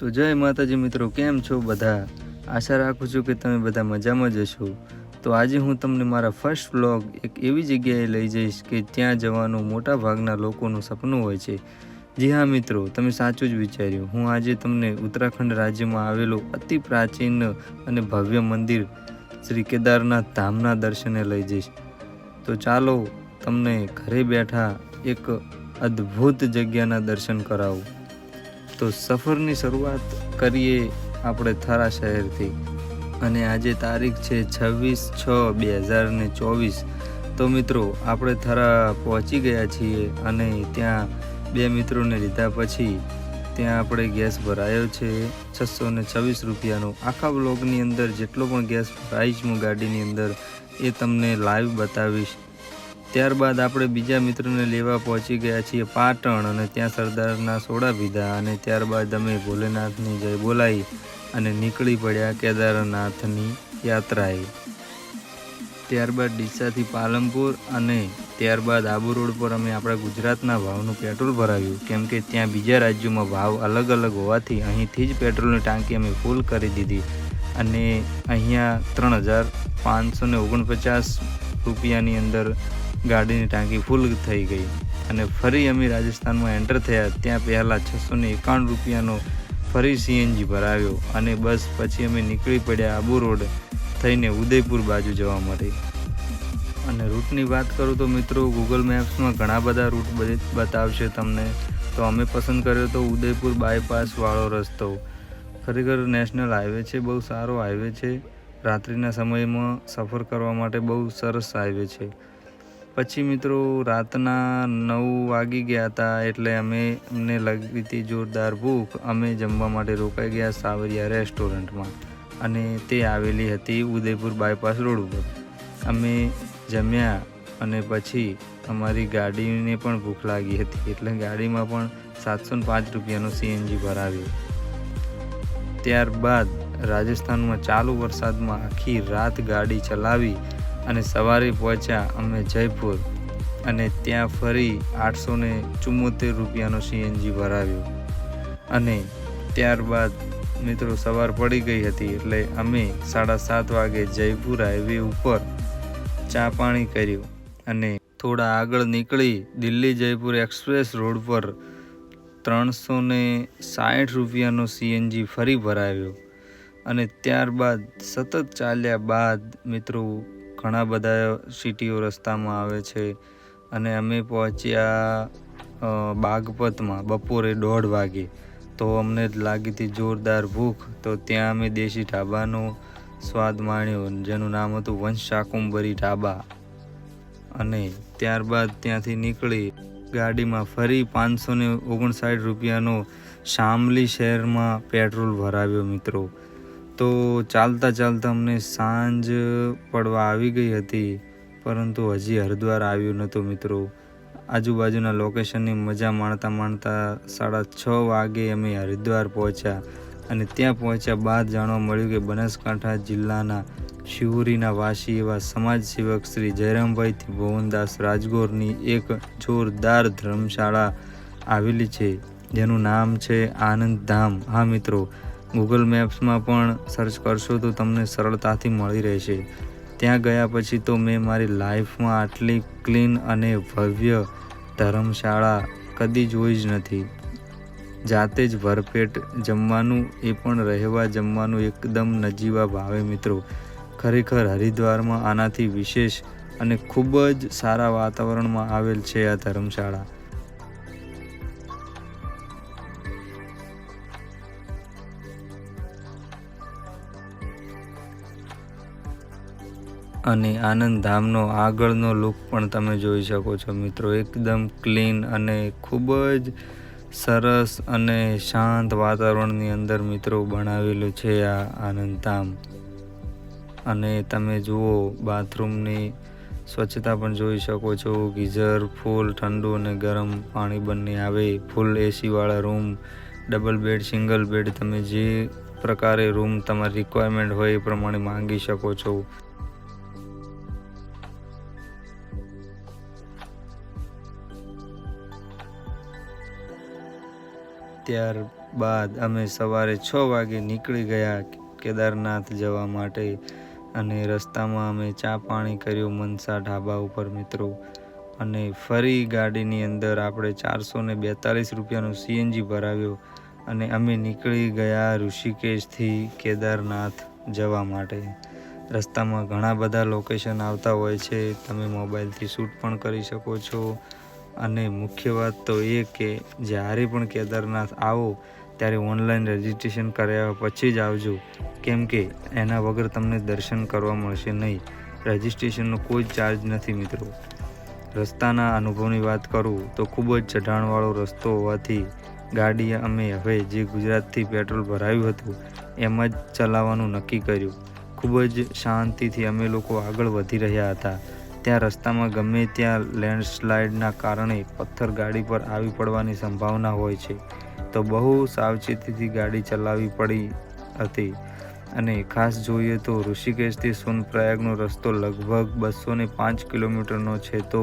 તો જય માતાજી મિત્રો, કેમ છો બધા? આશા રાખું છું કે તમે બધા મજામાં જ હશો। તો આજે હું તમને મારા ફર્સ્ટ વ્લોગ એક એવી જગ્યાએ લઈ જઈશ કે ત્યાં જવાનું મોટા ભાગના લોકોનું સપનું હોય છે। જી હા મિત્રો, તમે સાચું જ વિચાર્યું। હું આજે તમને ઉત્તરાખંડ રાજ્યમાં આવેલું અતિ પ્રાચીન અને ભવ્ય મંદિર શ્રી કેદારનાથ ધામના દર્શને લઈ જઈશ। તો ચાલો તમને ઘરે બેઠા એક અદ્ભુત જગ્યાના દર્શન કરાવું। તો સફરની શરૂઆત કરીએ આપણે થરા શહેરથી, અને આજે તારીખ છે 26/6/2024। તો મિત્રો આપણે થરા પહોંચી ગયા છીએ, અને ત્યાં બે મિત્રોને લીધા પછી ત્યાં આપણે ગેસ ભરાયો છે 626 રૂપિયાનો। આખા બ્લોગની અંદર જેટલો પણ ગેસ ભરાઈશ હું ગાડીની અંદર એ તમને લાઈવ બતાવીશ। ત્યારબાદ આપણે બીજા મિત્રોને લેવા પહોંચી ગયા છીએ પાટણ, અને ત્યાં સરદારના સોડા પીધા, અને ત્યારબાદ અમે ભોલેનાથની જય બોલાવી અને નીકળી પડ્યા કેદારનાથની યાત્રાએ। ત્યારબાદ ડીસાથી પાલનપુર, અને ત્યારબાદ આબુ રોડ પર અમે આપણા ગુજરાતના ભાવનું પેટ્રોલ ભરાવ્યું, કેમ કે ત્યાં બીજા રાજ્યોમાં ભાવ અલગ અલગ હોવાથી અહીંથી જ પેટ્રોલની ટાંકી અમે ફૂલ કરી દીધી, અને અહીંયા 3549 રૂપિયાની અંદર ગાડીની ટાંકી ફૂલ થઈ ગઈ। અને ફરી અમે રાજસ્થાનમાં એન્ટર થયા, ત્યાં પહેલાં 651 રૂપિયાનો ફરી સીએનજી ભરાવ્યો, અને બસ પછી અમે નીકળી પડ્યા આબુ રોડ થઈને ઉદયપુર બાજુ જવા માટે। અને રૂટની વાત કરું તો મિત્રો ગૂગલ મેપ્સમાં ઘણા બધા રૂટ બતાવશે તમને, તો અમે પસંદ કર્યો તો ઉદયપુર બાયપાસવાળો રસ્તો। ખરેખર નેશનલ હાઈવે છે, બહુ સારો હાઈવે છે, રાત્રિના સમયમાં સફર કરવા માટે બહુ સરસ હાઈવે છે। પછી મિત્રો રાતના 9 વાગી ગયા હતા, એટલે અમને લાગી હતી જોરદાર ભૂખ। અમે જમવા માટે રોકાઈ ગયા સાવરિયા રેસ્ટોરન્ટમાં, અને તે આવેલી હતી ઉદયપુર બાયપાસ રોડ ઉપર। અમે જમ્યા, અને પછી અમારી ગાડીને પણ ભૂખ લાગી હતી, એટલે ગાડીમાં પણ 705 રૂપિયાનો સીએનજી ભરાવ્યો। ત્યારબાદ રાજસ્થાનમાં ચાલુ વરસાદમાં આખી રાત ગાડી ચલાવી અને સવારે પહોંચ્યા અમે જયપુર, અને ત્યાં ફરી 874 રૂપિયાનો સીએનજી ભરાવ્યો। અને ત્યારબાદ મિત્રો સવાર પડી ગઈ હતી, એટલે અમે 7:30 વાગે જયપુર હાઈવે ઉપર ચા પાણી કર્યું, અને થોડા આગળ નીકળી દિલ્હી જયપુર એક્સપ્રેસ રોડ પર 360 રૂપિયાનો સીએનજી ફરી ભરાવ્યો। અને ત્યારબાદ સતત ચાલ્યા બાદ મિત્રો ઘણા બધા સિટીઓ રસ્તામાં આવે છે, અને અમે પહોંચ્યા બાગપતમાં બપોરે 1:30 વાગે। તો અમને લાગી હતી જોરદાર ભૂખ, તો ત્યાં અમે દેશી ઢાબાનો સ્વાદ માણ્યો, જેનું નામ હતું વંશ શાકુંભરી ઢાબા। અને ત્યારબાદ ત્યાંથી નીકળી ગાડીમાં ફરી 559 રૂપિયાનો શામલી શહેરમાં પેટ્રોલ ભરાવ્યો મિત્રો। તો ચાલતા ચાલતા અમને સાંજ પડવા આવી ગઈ હતી, પરંતુ હજી હરિદ્વાર આવ્યું નહોતું મિત્રો। આજુબાજુના લોકેશનની મજા માણતા માણતા 6:30 વાગે અમે હરિદ્વાર પહોંચ્યા, અને ત્યાં પહોંચ્યા બાદ જાણવા મળ્યું કે બનાસકાંઠા જિલ્લાના શિહોરીના વાસી એવા સમાજસેવક શ્રી જયરામભાઈ ભુવનદાસ રાજગોરની એક જોરદાર ધર્મશાળા આવેલી છે, જેનું નામ છે આનંદ ધામ। હા મિત્રો, ગૂગલ મેપ્સમાં પણ સર્ચ કરશો તો તમને સરળતાથી મળી રહેશે। ત્યાં ગયા પછી તો મેં મારી લાઈફમાં આટલી ક્લીન અને ભવ્ય ધર્મશાળા કદી જોઈ જ નથી। જાતે જ ભરપેટ જમવાનું, એ પણ રહેવા જમવાનું એકદમ નજીવા ભાવે મિત્રો। ખરેખર હરિદ્વારમાં આનાથી વિશેષ અને ખૂબ જ સારા વાતાવરણમાં આવેલ છે આ ધર્મશાળા। અને આનંદ ધામનો આગળનો લુક પણ તમે જોઈ શકો છો મિત્રો, એકદમ ક્લીન અને ખૂબ જ સરસ અને શાંત વાતાવરણની અંદર મિત્રો બનાવેલું છે આ આનંદ ધામ। અને તમે જુઓ બાથરૂમની સ્વચ્છતા પણ જોઈ શકો છો, ગીઝર ફૂલ ઠંડુ અને ગરમ પાણી બંને આવે, ફૂલ એસીવાળા room, double bed, single bed, તમે જે પ્રકારે રૂમ તમારી રિક્વાયરમેન્ટ હોય એ પ્રમાણે માંગી શકો છો। ત્યારબાદ અમે સવારે 6 વાગે નીકળી ગયા કેદારનાથ જવા માટે અને રસ્તામાં અમે ચા પાણી કર્યું મનસા ઢાબા ઉપર મિત્રો, અને ફરી ગાડીની અંદર આપણે 442 રૂપિયાનું CNG ભરાવ્યો અને અમે નીકળી ગયા ઋષિકેશથી કેદારનાથ જવા માટે. રસ્તામાં ઘણા બધા લોકેશન આવતા હોય છે, તમે મોબાઈલથી શૂટ પણ કરી શકો છો. અને મુખ્ય વાત તો એ કે જ્યારે પણ કેદારનાથ આવો ત્યારે ઓનલાઈન રજિસ્ટ્રેશન કર્યા પછી જ આવજો, કેમ કે એના વગર તમને દર્શન કરવા મળશે નહીં. રજિસ્ટ્રેશનનો કોઈ ચાર્જ નથી મિત્રો. રસ્તાના અનુભવની વાત કરું તો ખૂબ જ ચઢાણવાળો રસ્તો હોવાથી ગાડી અમે હવે જે ગુજરાતથી પેટ્રોલ ભરાયું હતું એમ જ ચલાવવાનું નક્કી કર્યું. ખૂબ જ શાંતિથી અમે લોકો આગળ વધી રહ્યા હતા. ત્યાં રસ્તામાં ગમે ત્યાં લેન્ડસ્લાઇડના કારણે પથ્થર ગાડી પર આવી પડવાની સંભાવના હોય છે, તો બહુ સાવચેતીથી ગાડી ચલાવવી પડી હતી. અને ખાસ જોઈએ તો ઋષિકેશથી સોનપ્રયાગનો રસ્તો લગભગ 205 કિલોમીટરનો છે, તો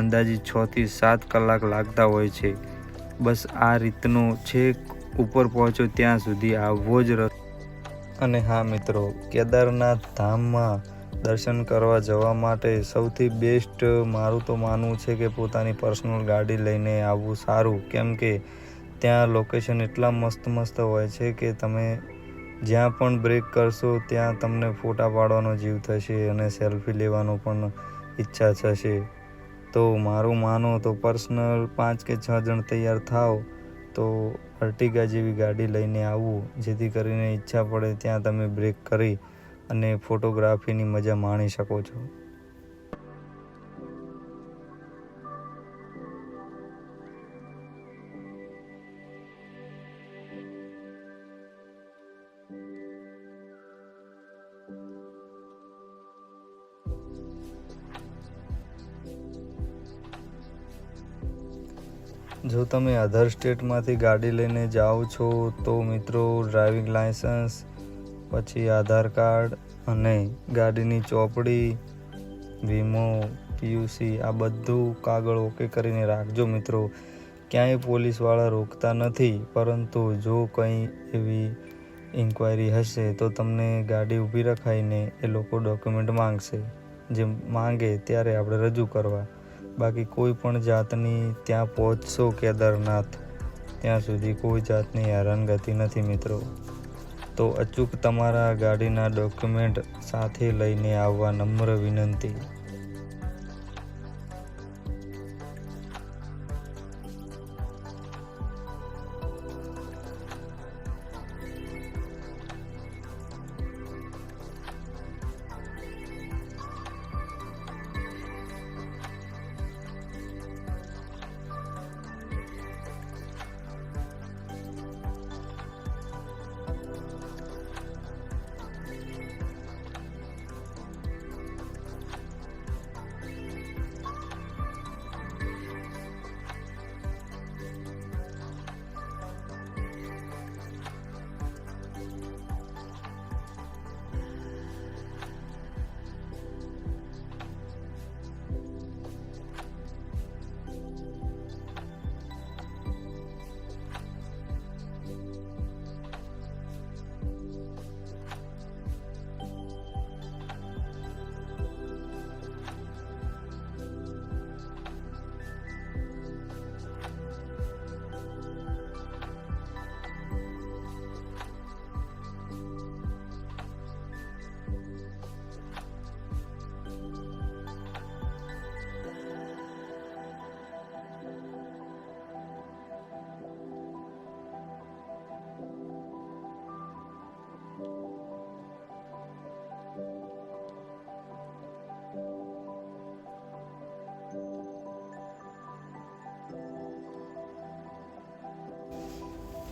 અંદાજિત 6 થી 7 કલાક લાગતા હોય છે. બસ આ રીતનો છેક ઉપર પહોંચો ત્યાં સુધી આવવો જ રસ્તો. અને હા મિત્રો, કેદારનાથ ધામમાં દર્શન કરવા જવા માટે સૌથી બેસ્ટ મારું તો માનવું છે કે પોતાની પર્સનલ ગાડી લઈને આવવું સારું, કેમ કે ત્યાં લોકેશન એટલા મસ્ત હોય છે કે તમે જ્યાં પણ બ્રેક કરશો ત્યાં તમને ફોટા પાડવાનો જીવ થશે અને સેલ્ફી લેવાનો પણ ઈચ્છા થશે. તો મારું માનો તો પર્સનલ 5 કે 6 જણ તૈયાર થાવ તો અર્ટિગા જેવી ગાડી લઈને આવવું, જેથી કરીને ઈચ્છા પડે ત્યાં તમે બ્રેક કરી અને ફોટોગ્રાફીની મજા માણી શકો છો. જો તમે અધર સ્ટેટમાંથી ગાડી લઈને જાઓ છો તો મિત્રો ડ્રાઇવિંગ લાયસન્સ, પછી આધાર કાર્ડ અને ગાડીની ચોપડી, વીમો, PUC આ બધું કાગળ ઓકે કરીને રાખજો મિત્રો. ક્યાંય પોલીસવાળા રોકતા નથી, પરંતુ જો કંઈ એવી ઇન્ક્વાયરી હશે તો તમને ગાડી ઊભી રખાઈને એ લોકો ડોક્યુમેન્ટ માંગશે. જે માંગે ત્યારે આપણે રજૂ કરવા. બાકી કોઈ પણ જાતની ત્યાં પહોંચશો કેદારનાથ ત્યાં સુધી કોઈ જાતની હેરાનગતિ નથી મિત્રો. તો અચૂક તમારા ગાડીના ડોક્યુમેન્ટ સાથે લઈને આવવા નમ્ર વિનંતી.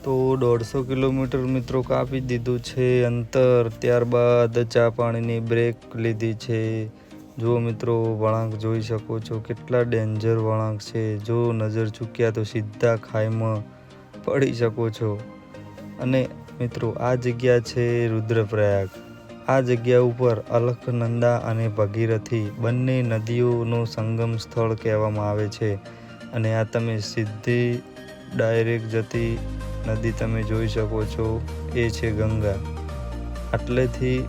તો 150 કિલોમીટર મિત્રો કાપી દીધું છે અંતર. ત્યારબાદ ચા પાણીની બ્રેક લીધી છે. જો મિત્રો વળાંક જોઈ શકો છો, કેટલા ડેન્જર વળાંક છે. જો નજર ચૂક્યા તો સીધા ખાઈમાં પડી શકો છો. અને મિત્રો આ જગ્યા છે રુદ્રપ્રયાગ. આ જગ્યા ઉપર અલખનંદા અને ભગીરથી બંને નદીઓનો સંગમ સ્થળ કહેવામાં આવે છે. અને આ તમે સીધી ડાયરેક્ટ જતી નદી તમે જોઈ શકો છો, એ છે ગંગા. આટલેથી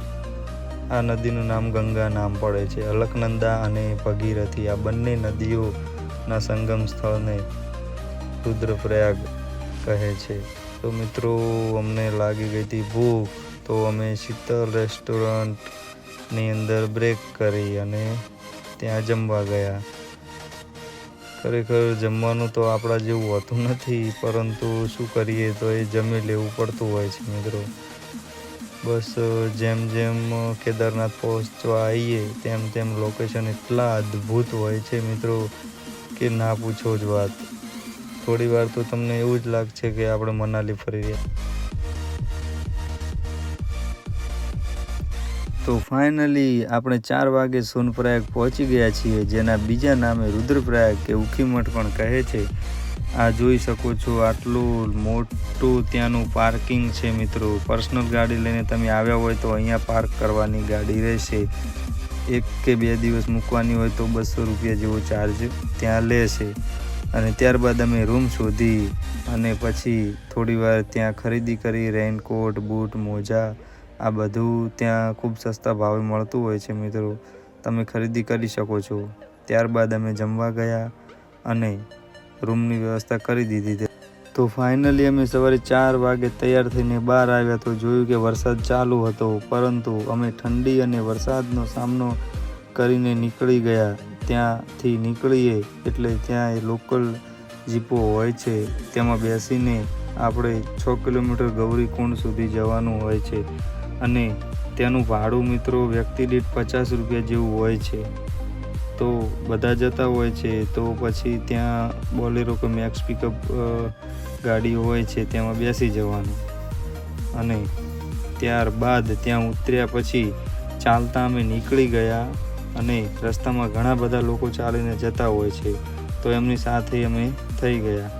આ નદીનું નામ ગંગા નામ પડે છે. અલકનંદા અને ભગીરથી આ બંને નદીઓના સંગમ સ્થળને રુદ્રપ્રયાગ કહે છે. તો મિત્રો, અમને લાગી ગઈ હતી ભૂખ, તો અમે શીતલ રેસ્ટોરન્ટની અંદર બ્રેક કરી અને ત્યાં જમવા ગયા. ખરેખર જમવાનું તો આપણા જેવું હોતું નથી, પરંતુ શું કરીએ તો એ જમી લેવું પડતું હોય છે મિત્રો. બસ જેમ જેમ કેદારનાથ પહોંચવા આવીએ તેમ તેમ લોકેશન એટલા અદ્ભુત હોય છે મિત્રો કે ના પૂછો જ વાત. થોડી વાર તો તમને એવું જ લાગશે કે આપણે મનાલી ફરી રહ્યા. તો ફાઇનલી આપણે 4 વાગે સોનપ્રયાગ પહોંચી ગયા છીએ, જેના બીજા નામે રુદ્રપ્રયાગ કે ઉખીમઠ પણ કહે છે. આ જોઈ શકો છો, આટલું મોટું ત્યાંનું પાર્કિંગ છે મિત્રો. પર્સનલ ગાડી લઈને તમે આવ્યા હોય તો અહીંયા પાર્ક કરવાની ગાડી રહેશે. 1 કે 2 દિવસ મૂકવાની હોય તો 200 રૂપિયા જેવો ચાર્જ ત્યાં લેશે. અને ત્યારબાદ અમે રૂમ શોધી અને પછી થોડી વાર ત્યાં ખરીદી કરી. રેઇનકોટ, બૂટ, મોજા આ બધું ત્યાં ખૂબ સસ્તા ભાવે મળતું હોય છે મિત્રો, તમે ખરીદી કરી શકો છો. ત્યારબાદ અમે જમવા ગયા અને રૂમની વ્યવસ્થા કરી દીધી. તો ફાઇનલી અમે સવારે 4 વાગે તૈયાર થઈને બહાર આવ્યા તો જોયું કે વરસાદ ચાલુ હતો, પરંતુ અમે ઠંડી અને વરસાદનો સામનો કરીને નીકળી ગયા. ત્યાંથી નીકળીએ એટલે ત્યાં એ લોકલ જીપો હોય છે, તેમાં બેસીને આપણે 6 કિલોમીટર ગૌરીકુંડ સુધી જવાનું હોય છે. અને તેનું ભાડું મિત્રો વ્યક્તિ દીઠ 50 રૂપિયા જેવું હોય છે. તો બધા જતા હોય છે તો પછી ત્યાં બોલેરો કે મેક્સ પિકઅપ ગાડીઓ હોય છે, તેમાં બેસી જવાનું. અને ત્યારબાદ ત્યાં ઉતર્યા પછી ચાલતા અમે નીકળી ગયા. અને રસ્તામાં ઘણા બધા લોકો ચાલીને જતા હોય છે, તો એમની સાથે અમે થઈ ગયા.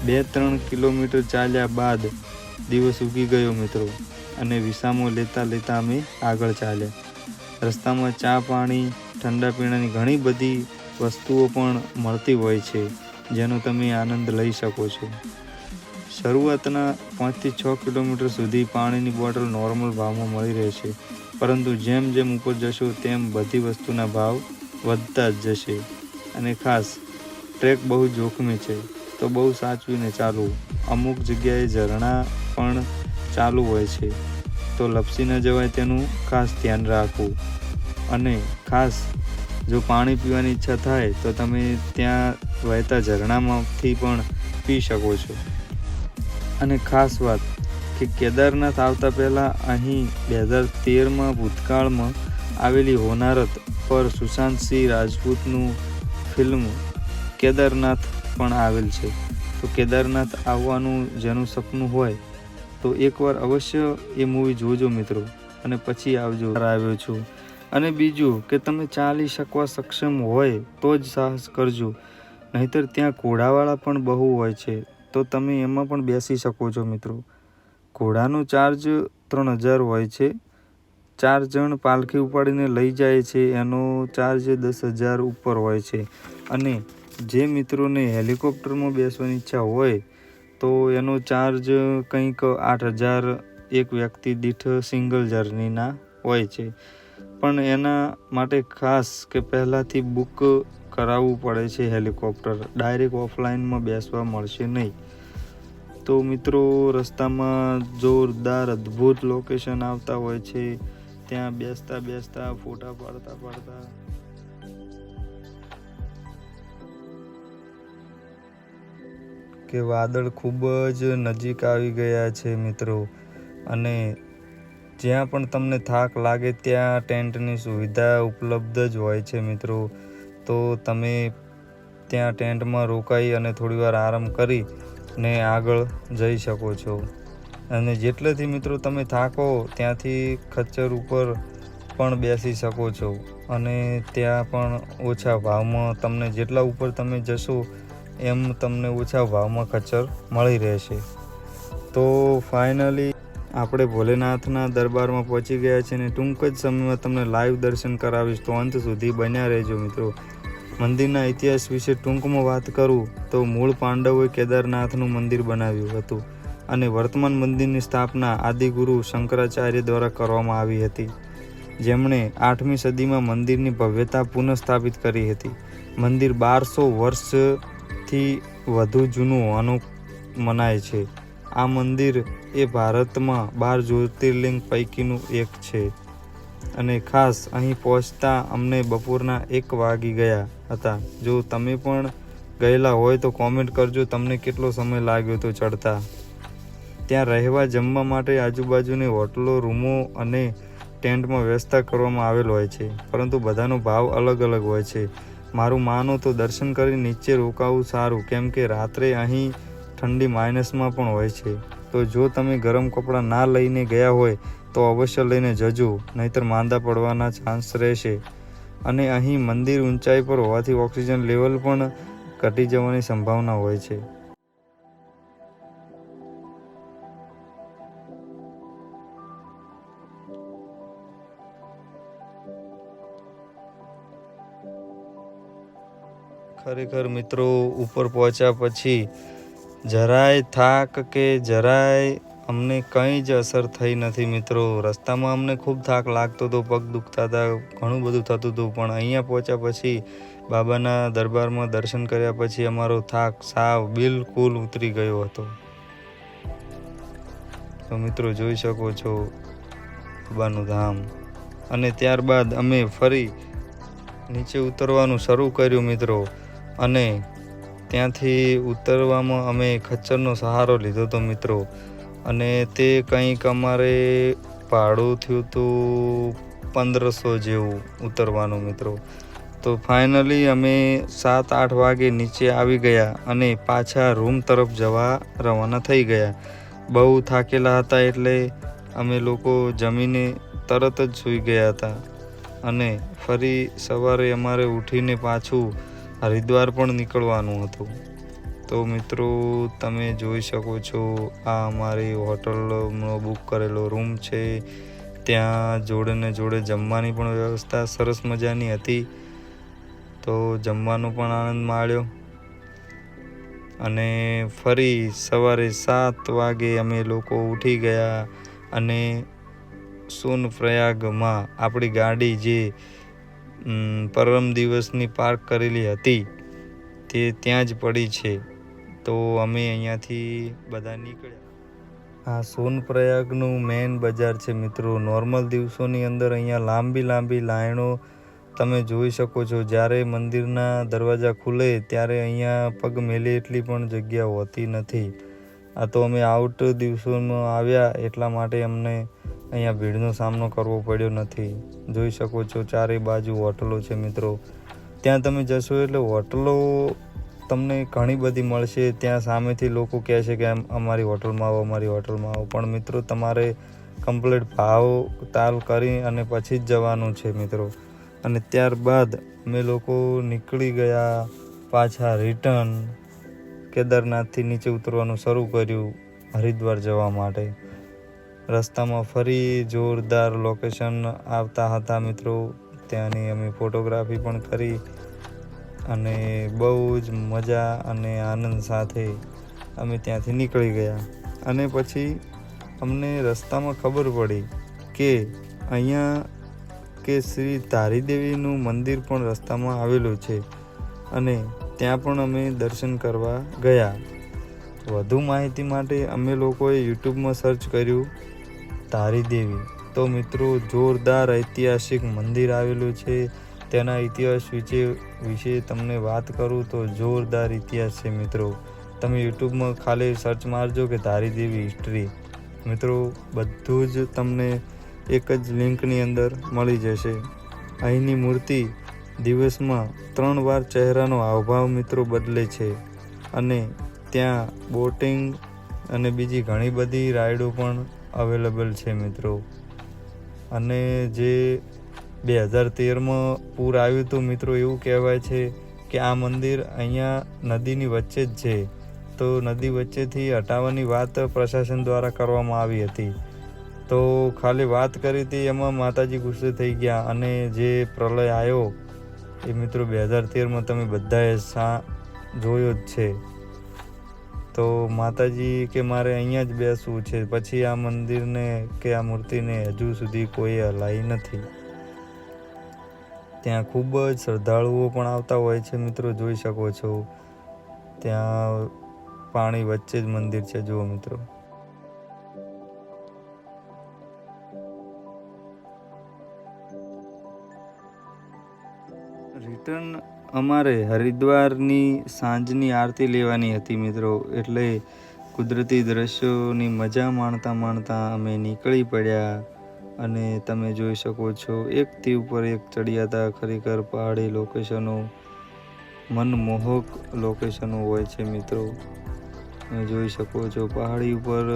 2-3 કિલોમીટર ચાલ્યા બાદ દિવસ ઉગી ગયો મિત્રો, અને વિસામો લેતા લેતા અમે આગળ ચાલ્યા. રસ્તામાં ચા, પાણી, ઠંડા પીણાની ઘણી બધી વસ્તુઓ પણ મળતી હોય છે, જેનો તમે આનંદ લઈ શકો છો. શરૂઆતના 5 થી 6 કિલોમીટર સુધી પાણીની બોટલ નોર્મલ ભાવમાં મળી રહેશે, પરંતુ જેમ જેમ ઉપર જશો તેમ બધી વસ્તુના ભાવ વધતા જ જશે. અને ખાસ ટ્રેક બહુ જોખમી છે, તો બહુ સાચવીને ચાલવું. અમુક જગ્યાએ ઝરણા પણ ચાલુ હોય છે, તો લપસી ન જવાય તેનું ખાસ ધ્યાન રાખવું. અને ખાસ જો પાણી પીવાની ઈચ્છા થાય તો તમે ત્યાં વહેતા ઝરણામાંથી પણ પી શકો છો. અને ખાસ વાત કે કેદારનાથ આવતા પહેલાં અહીં 2013માં ભૂતકાળમાં આવેલી હોનારત પર સુશાંત સિંહ રાજપૂતનું ફિલ્મ કેદારનાથ પણ આવેલ છે. તો કેદારનાથ આવવાનું જેનું સપનું હોય તો એકવાર અવશ્ય એ મૂવી જોજો મિત્રો, અને પછી આવજો. આવ્યો છું. અને બીજું કે તમે ચાલી શકવા સક્ષમ હોય તો જ સાહસ કરજો, નહીંતર ત્યાં ઘોડાવાળા પણ બહુ હોય છે, તો તમે એમાં પણ બેસી શકો છો મિત્રો. ઘોડાનો ચાર્જ 3000 હોય છે. 4 જણ પાલખી ઉપાડીને લઈ જાય છે, એનો ચાર્જ 10,000 ઉપર હોય છે. અને જે મિત્રોને હેલિકોપ્ટરમાં બેસવાની ઈચ્છા હોય તો એનો ચાર્જ કંઈક 8,000 એક વ્યક્તિ દીઠ સિંગલ જર્નીના હોય છે. પણ એના માટે ખાસ કે પહેલાંથી બુક કરાવવું પડે છે હેલિકોપ્ટર, ડાયરેક્ટ ઓફલાઈનમાં બેસવા મળશે નહીં. તો મિત્રો, રસ્તામાં જોરદાર અદ્ભુત લોકેશન આવતા હોય છે, ત્યાં બેસતા બેસતા ફોટા પાડતા કે વાદળ ખૂબ જ નજીક આવી ગયા છે મિત્રો. અને જ્યાં પણ તમને થાક લાગે ત્યાં ટેન્ટની સુવિધા ઉપલબ્ધ જ હોય છે મિત્રો. તો તમે ત્યાં ટેન્ટમાં રોકાઈ અને થોડીવાર આરામ કરી ને આગળ જઈ શકો છો. અને જેટલેથી મિત્રો તમે થાકો ત્યાંથી ખચ્ચર ઉપર પણ બેસી શકો છો, અને ત્યાં પણ ઓછા ભાવમાં તમને જેટલા ઉપર તમે જશો એમ તમને ઓછા ભાવમાં ખચ્ચર મળી રહેશે. તો ફાઇનલી આપણે ભોલેનાથના દરબારમાં પહોંચી ગયા છે, અને ટૂંક જ સમયમાં તમને લાઈવ દર્શન કરાવીશ, તો અંત સુધી બન્યા રહેજો મિત્રો. મંદિરના ઇતિહાસ વિશે ટૂંકમાં વાત કરું તો મૂળ પાંડવોએ કેદારનાથનું મંદિર બનાવ્યું હતું અને વર્તમાન મંદિરની સ્થાપના આદિગુરુ શંકરાચાર્ય દ્વારા કરવામાં આવી હતી, જેમણે 8મી સદીમાં મંદિરની ભવ્યતા પુનઃસ્થાપિત કરી હતી. મંદિર 1200 વર્ષથી વધુ જૂનું હોવાનું મનાય છે. આ મંદિર એ ભારતમાં 12 જ્યોતિર્લિંગ પૈકીનું એક છે અને ખાસ અહીં પહોંચતા અમને બપોરના 1 વાગી ગયા હતા. જો તમે પણ ગયેલા હોય તો કોમેન્ટ કરજો તમને કેટલો સમય લાગ્યો તો ચડતા. ત્યાં રહેવા જમવા માટે આજુબાજુની હોટલો, રૂમો અને ટેન્ટમાં વ્યવસ્થા કરવામાં આવેલ હોય છે, પરંતુ બધાનો ભાવ અલગ અલગ હોય છે. મારું માનો તો દર્શન કરી નીચે રોકાવું સારું, કેમ કે રાત્રે અહીં ઠંડી માઇનસમાં પણ હોય છે. તો જો તમે ગરમ કપડાં ના લઈને ગયા હોય તો અવશ્ય લઈને જજો, નહીંતર માંદા પડવાના ચાન્સ રહેશે. અને અહીં મંદિર ઊંચાઈ પર હોવાથી ઓક્સિજન લેવલ પણ ઘટી જવાની સંભાવના હોય છે. ખરેખર મિત્રો, ઉપર પહોંચ્યા પછી જરાય થાક કે જરાય અમને કંઈ જ અસર થઈ નથી મિત્રો. રસ્તામાં અમને ખૂબ થાક લાગતો હતો, પગ દુખતા હતા, ઘણું બધું થતું હતું, પણ અહીંયા પહોંચ્યા પછી બાબાના દરબારમાં દર્શન કર્યા પછી અમારો થાક સાવ બિલકુલ ઉતરી ગયો હતો. તો મિત્રો જોઈ શકો છો બાબાનું ધામ. અને ત્યારબાદ અમે ફરી નીચે ઉતરવાનું શરૂ કર્યું મિત્રો. અને ત્યાંથી ઉતરવામાં અમે ખચ્ચરનો સહારો લીધો હતો મિત્રો. અને તે કંઈક અમારે ભાડું થયું હતું 1500 જેવું ઉતરવાનું મિત્રો. તો ફાઇનલી અમે 7-8 વાગે નીચે આવી ગયા અને પાછા રૂમ તરફ જવા રવાના થઈ ગયા. બહુ થાકેલા હતા એટલે અમે લોકો જમીને તરત જ સૂઈ ગયા હતા. અને ફરી સવારે અમારે ઉઠીને પાછું હરિદ્વાર પણ નીકળવાનું હતું. તો મિત્રો તમે જોઈ શકો છો, આ અમારી હોટલનો બુક કરેલો રૂમ છે. ત્યાં જોડે ને જોડે જમવાની પણ વ્યવસ્થા સરસ મજાની હતી. તો જમવાનો પણ આનંદ માણ્યો. અને ફરી સવારે 7 વાગે અમે લોકો ઉઠી ગયા અને સોનપ્રયાગમાં આપણી ગાડી જે પરમ દિવસની પાર્ક કરેલી હતી તે ત્યાં જ પડી છે. તો અમે અહીંયાથી બધા નીકળ્યા. આ સોનપ્રયાગનું મેઇન બજાર છે મિત્રો. નોર્મલ દિવસોની અંદર અહીંયા લાંબી લાઈનો તમે જોઈ શકો છો. જ્યારે મંદિરના દરવાજા ખુલે ત્યારે અહીંયા પગ મેલે એટલી પણ જગ્યા હોતી નથી. આ તો અમે આઉટ દિવસોમાં આવ્યા એટલા માટે અમને અહીંયા ભીડનો સામનો કરવો પડ્યો નથી. જોઈ શકો છો ચારે બાજુ હોટલો છે મિત્રો. ત્યાં તમે જશો એટલે હોટલો તમને ઘણી બધી મળશે. ત્યાં સામેથી લોકો કહે છે કે અમારી હોટલમાં આવો, અમારી હોટલમાં આવો, પણ મિત્રો તમારે કમ્પ્લીટ ભાવ તાલ કરી અને પછી જ જવાનું છે મિત્રો. અને ત્યારબાદ અમે લોકો નીકળી ગયા પાછા રિટર્ન. કેદારનાથથી નીચે ઉતરવાનું શરૂ કર્યું હરિદ્વાર જવા માટે. રસ્તામાં ફરી જોરદાર લોકેશન આવતા હતા મિત્રો. ત્યાંની અમે ફોટોગ્રાફી પણ કરી અને બહુ જ મજા અને આનંદ સાથે અમે ત્યાંથી નીકળી ગયા. અને પછી અમને રસ્તામાં ખબર પડી કે અહીંયા કે શ્રી ધારીદેવીનું મંદિર પણ રસ્તામાં આવેલું છે અને ત્યાં પણ અમે દર્શન કરવા ગયા. વધુ માહિતી માટે અમે લોકોએ યુટ્યુબમાં સર્ચ કર્યું ધારીદેવી. તો મિત્રો જોરદાર ઐતિહાસિક મંદિર આવેલું છે. તેના ઇતિહાસ વિશે તમને વાત કરું તો જોરદાર ઇતિહાસ છે મિત્રો. તમે યુટ્યુબમાં ખાલી સર્ચ મારજો કે ધારીદેવી હિસ્ટ્રી. મિત્રો બધું જ તમને એક જ લિંકની અંદર મળી જશે. અહીંની મૂર્તિ દિવસમાં 3 વાર ચહેરાનો હાવભાવ મિત્રો બદલે છે. અને ત્યાં બોટિંગ અને બીજી ઘણી બધી રાઈડો પણ અવેલેબલ છે મિત્રો. અને જે 2013માં પૂર આવ્યું હતું મિત્રો, એવું કહેવાય છે કે આ મંદિર અહીંયા નદીની વચ્ચે જ છે. તો નદી વચ્ચેથી હટાવવાની વાત પ્રશાસન દ્વારા કરવામાં આવી હતી. તો ખાલી વાત કરી હતી એમાં માતાજી ગુસ્સે થઈ ગયા અને જે પ્રલય આવ્યો એ મિત્રો 2013માં તમે બધાએ જોયો જ છે. તો માતાજી કે મારે અહીંયા જ બેસવું છે, પછી આ મંદિરને કે આ મૂર્તિને હજુ સુધી કોઈ હલાવી નથી. ત્યાં ખૂબ જ શ્રદ્ધાળુઓ પણ આવતા હોય છે મિત્રો, જોઈ શકો છો. ત્યાં પાણી વચ્ચે જ મંદિર છે, જુઓ મિત્રો. રિટર્ન અમારે હરિદ્વારની સાંજની આરતી લેવાની હતી મિત્રો, એટલે કુદરતી દ્રશ્યોની મજા માણતા અમે નીકળી પડ્યા. અને તમે જોઈ શકો છો, એકથી ઉપર એક ચડ્યા હતા. ખરેખર પહાડી લોકેશનો, મનમોહક લોકેશનો હોય છે મિત્રો. તમે જોઈ શકો છો, પહાડી ઉપર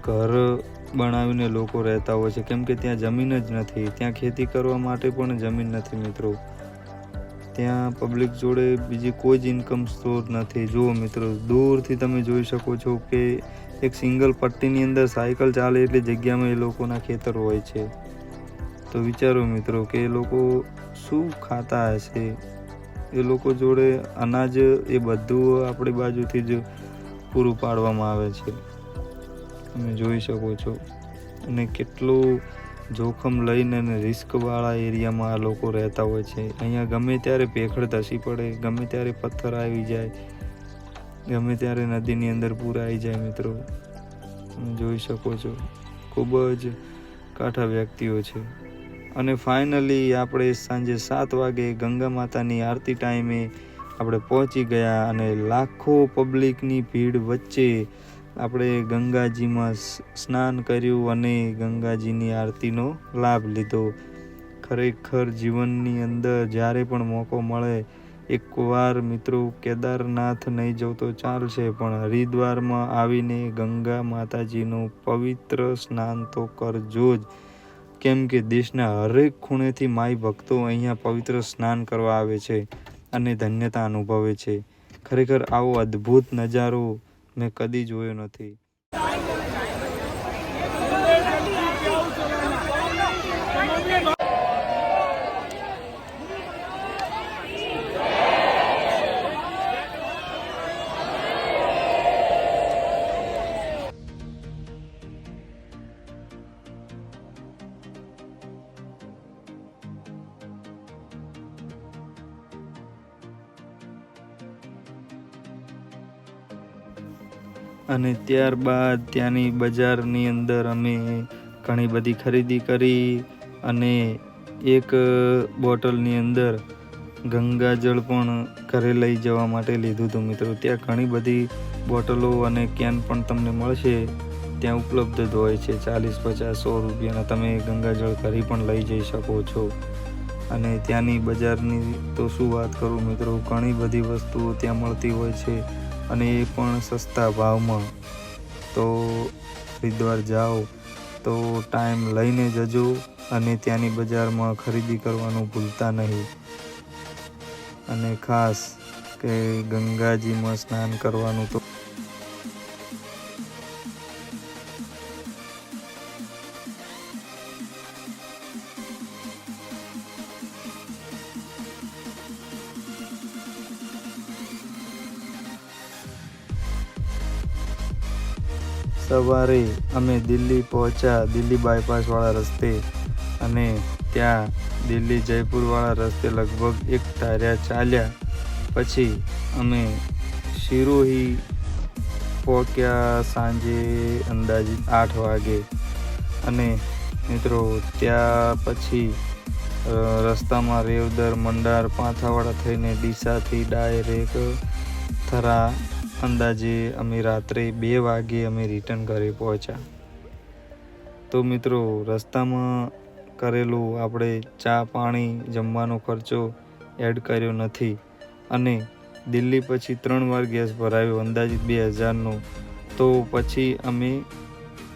ઘર બનાવીને લોકો રહેતા હોય છે, કેમ કે ત્યાં જમીન જ નથી. ત્યાં ખેતી કરવા માટે પણ જમીન નથી મિત્રો. ત્યાં પબ્લિક જોડે બીજી કોઈ જ ઇન્કમ સ્ત્રોત નથી. જુઓ મિત્રો, દૂરથી તમે જોઈ શકો છો કે એક સિંગલ પટ્ટીની અંદર સાયકલ ચાલે એટલી જગ્યામાં એ લોકોના ખેતર હોય છે. તો વિચારો મિત્રો કે એ લોકો શું ખાતા હશે. એ લોકો જોડે અનાજ એ બધું આપણી બાજુથી જ પૂરું પાડવામાં આવે છે, તમે જોઈ શકો છો. અને કેટલું જોખમ લઈને અને રિસ્કવાળા એરિયામાં આ લોકો રહેતા હોય છે. અહીંયા ગમે ત્યારે ભેખડ ધસી પડે, ગમે ત્યારે પથ્થર આવી જાય, ગમે ત્યારે નદીની અંદર પૂર આવી જાય મિત્રો. તમે જોઈ શકો છો, ખૂબ જ કાઠા વ્યક્તિઓ છે. અને ફાઇનલી આપણે સાંજે 7 વાગે ગંગા માતાની આરતી ટાઈમે આપણે પહોંચી ગયા. અને લાખો પબ્લિકની ભીડ વચ્ચે આપણે ગંગાજીમાં સ્નાન કર્યું અને ગંગાજીની આરતીનો લાભ લીધો. ખરેખર જીવનની અંદર જ્યારે પણ મોકો મળે, એકવાર મિત્રો કેદારનાથ નહીં જવું તો ચાલશે, પણ હરિદ્વારમાં આવીને ગંગા માતાજીનું પવિત્ર સ્નાન તો કરજો જ. કેમ કે દેશના હરેક ખૂણેથી માઈ ભક્તો અહીંયા પવિત્ર સ્નાન કરવા આવે છે અને ધન્યતા અનુભવે છે. ખરેખર આવો અદ્ભુત નજારો મેં કદી જોયો નથી. અને ત્યારબાદ ત્યાંની બજારની અંદર અમે ઘણી બધી ખરીદી કરી અને એક બોટલની અંદર ગંગાજળ પણ ઘરે લઈ જવા માટે લીધું હતું મિત્રો. ત્યાં ઘણી બધી બોટલો અને કેન પણ તમને મળશે, ત્યાં ઉપલબ્ધ જ હોય છે. 40, 50, 100 રૂપિયાના તમે ગંગાજળ ઘરે પણ લઈ જઈ શકો છો. અને ત્યાંની બજારની તો શું વાત કરું મિત્રો, ઘણી બધી વસ્તુઓ ત્યાં મળતી હોય છે અને એ પણ સસ્તા ભાવમાં. તો હરિદ્વાર જાઓ તો ટાઈમ લઈને જજો અને ત્યાંની બજારમાં ખરીદી કરવાનું ભૂલતા નહીં. અને ખાસ કે ગંગાજીમાં સ્નાન કરવાનું તો સવારે અમે દિલ્હી પહોંચ્યા, દિલ્હી બાયપાસવાળા રસ્તે. અને ત્યાં દિલ્હી જયપુરવાળા રસ્તે લગભગ 1 ધાર્યા ચાલ્યા પછી અમે સિરોહી પહોંચ્યા સાંજે અંદાજિત 8 વાગે. અને મિત્રો ત્યાં પછી રસ્તામાં રેવદર, મંડાર, પાંથાવાડા થઈને ડીસાથી ડાયરેક્ટ થરા અંદાજે અમે રાત્રે 2 વાગે અમે રિટર્ન ઘરે પહોંચ્યા. તો મિત્રો રસ્તામાં કરેલું આપણે ચા પાણી જમવાનો ખર્ચો એડ કર્યો નથી. અને દિલ્હી પછી 3 વાર ગેસ ભરાયો અંદાજિત 2000નો, તો પછી અમે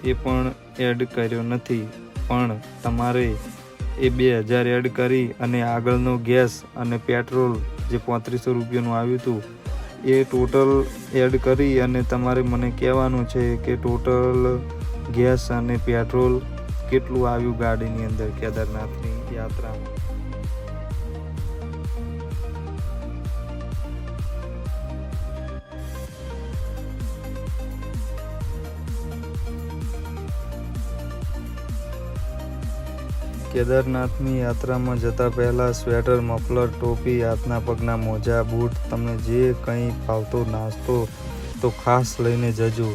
એ પણ એડ કર્યો નથી. પણ તમારે એ 2000 એડ કરી અને આગળનો ગેસ અને પેટ્રોલ જે 3500 રૂપિયાનું આવ્યું હતું એ ટોટલ એડ કરી અને તમારે મને કહેવાનું છે કે ટોટલ ગેસ અને પેટ્રોલ કેટલું આવ્યું ગાડીની અંદર કેદારનાથની યાત્રામાં. કેદારનાથની યાત્રામાં જતા પહેલાં સ્વેટર, મફલર, ટોપી, હાથના પગના મોજા, બૂટ, તમને જે કંઈ ભાવતો નાસ્તો તો ખાસ લઈને જજો.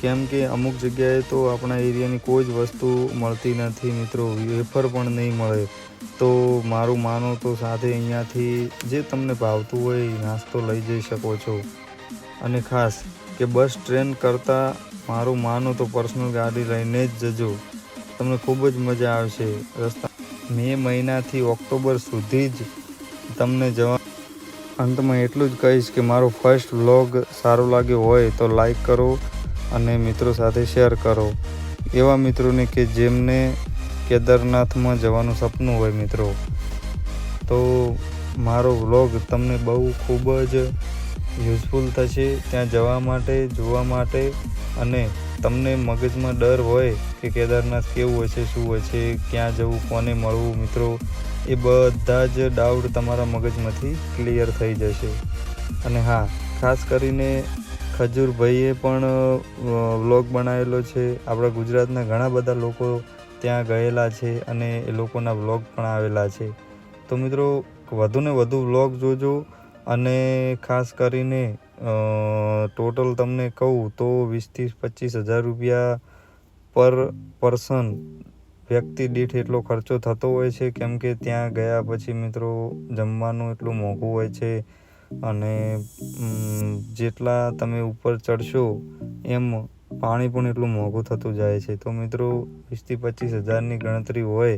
કેમ કે અમુક જગ્યાએ તો આપણા એરિયાની કોઈ જ વસ્તુ મળતી નથી મિત્રો, વેફર પણ નહીં મળે. તો મારું માનો તો સાથે અહીંયાથી જે તમને ભાવતું હોય નાસ્તો લઈ જઈ શકો છો. અને ખાસ કે બસ ટ્રેન કરતાં મારું માનો તો પર્સનલ ગાડી લઈને જ જજો, તમને ખૂબ જ મજા આવશે. રસ્તા મે મહિનાથી ઓક્ટોબર સુધી જ તમને જવા. અંતમાં એટલું જ કહીશ કે મારો ફર્સ્ટ વ્લોગ સારો લાગ્યો હોય તો લાઈક કરો અને મિત્રો સાથે શેર કરો. એવા મિત્રોને કે જેમને કેદારનાથમાં જવાનું સપનું હોય મિત્રો, તો મારો વ્લોગ તમને બહુ ખૂબ જ યુઝફુલ થશે ત્યાં જવા માટે, જોવા માટે. અને તમને મગજમાં ડર હોય કે કેદારનાથ કેવું હશે, શું હશે, ક્યાં જવું, કોને મળવું મિત્રો, એ બધા જ ડાઉટ તમારા મગજમાંથી ક્લિયર થઈ જશે. અને હા, ખાસ કરીને ખજૂરભાઈએ પણ વ્લોગ બનાવેલો છે. આપણા ગુજરાતના ઘણા બધા લોકો ત્યાં ગયેલા છે અને એ લોકોના વ્લોગ પણ આવેલા છે. તો મિત્રો વધુને વધુ વ્લોગ જોજો. અને ખાસ કરીને ટોટલ તમને કહું તો 20,000 થી 25,000 રૂપિયા પર પર્સન વ્યક્તિ દીઠ એટલો ખર્ચો થતો હોય છે. કેમ કે ત્યાં ગયા પછી મિત્રો જમવાનું એટલું મોંઘું હોય છે અને જેટલા તમે ઉપર ચડશો એમ પાણી પણ એટલું મોંઘું થતું જાય છે. તો મિત્રો 20,000 થી 25,000ની ગણતરી હોય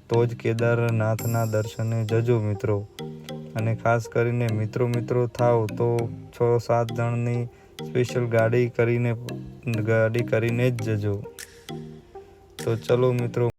તો જ કેદારનાથના દર્શને જજો મિત્રો. અને ખાસ કરીને મિત્રો થાવ તો 6-7 જણની સ્પેશિયલ ગાડી કરીને જ જજો. તો ચલો મિત્રો,